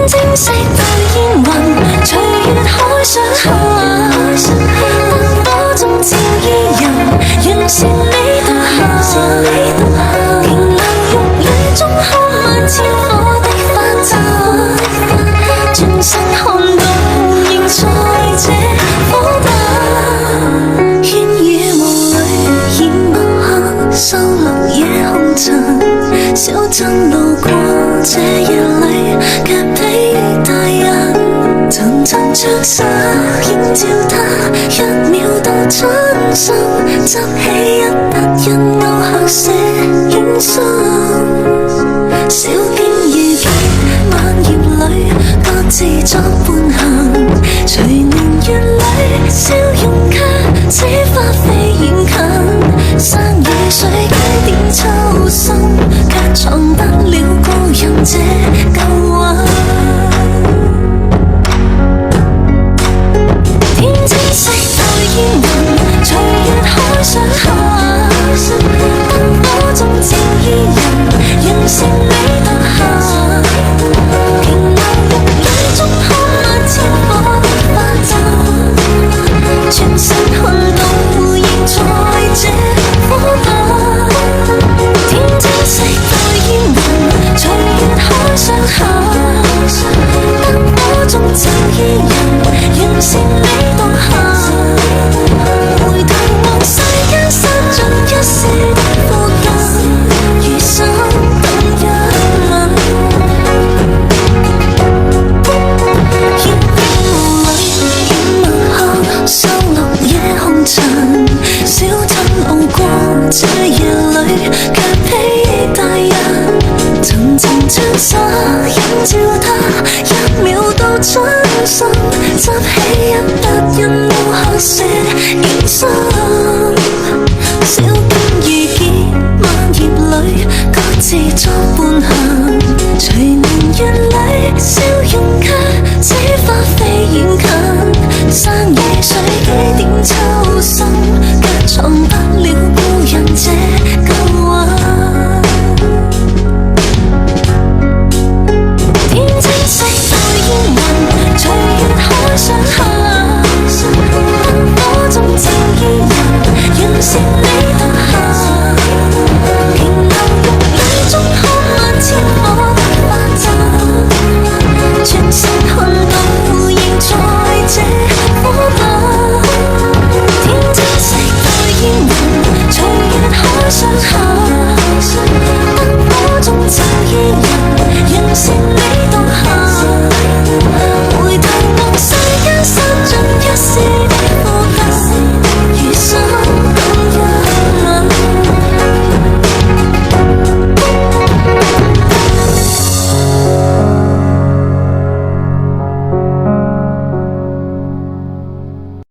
天蒸飾到煙雲，隨月海上下，燈火中照伊人，讓善美獨行。燃亮玉女中看萬千火的花綻，轉身看到仍在這火把。煙雨霧裏掩墨客，收留夜紅塵。小鎮路過這夜裏，卻比大人層層着實映照他，一秒到春心，執起一筆印勾刻寫影心。小徑遇見晚葉裏，各自作伴行。隨年月裏，笑容卻似花飛遠近。山與水幾點秋深，卻藏不了高人這舊韻。天青色待煙雲，隨月海上下，燈火中照伊人，讓善美獨行。燃亮玉女中看萬千火的花綻，轉身看到仍在這火把。天青色待煙雲，隨月海上下，燈火中照伊人，讓善美獨行。回頭望世間散盡一絲的苦根，餘生等一吻。煙霧裏掩墨客，收留夜紅塵。小鎮路過這夜裏，卻比大人層層trang飾映照他，一秒到春心，執起一筆印勾刻寫影心。小徑遇見晚葉裏，各自作伴行。隨年月裏，笑容卻似花飛遠近。山與水幾點秋深，卻藏不了故人這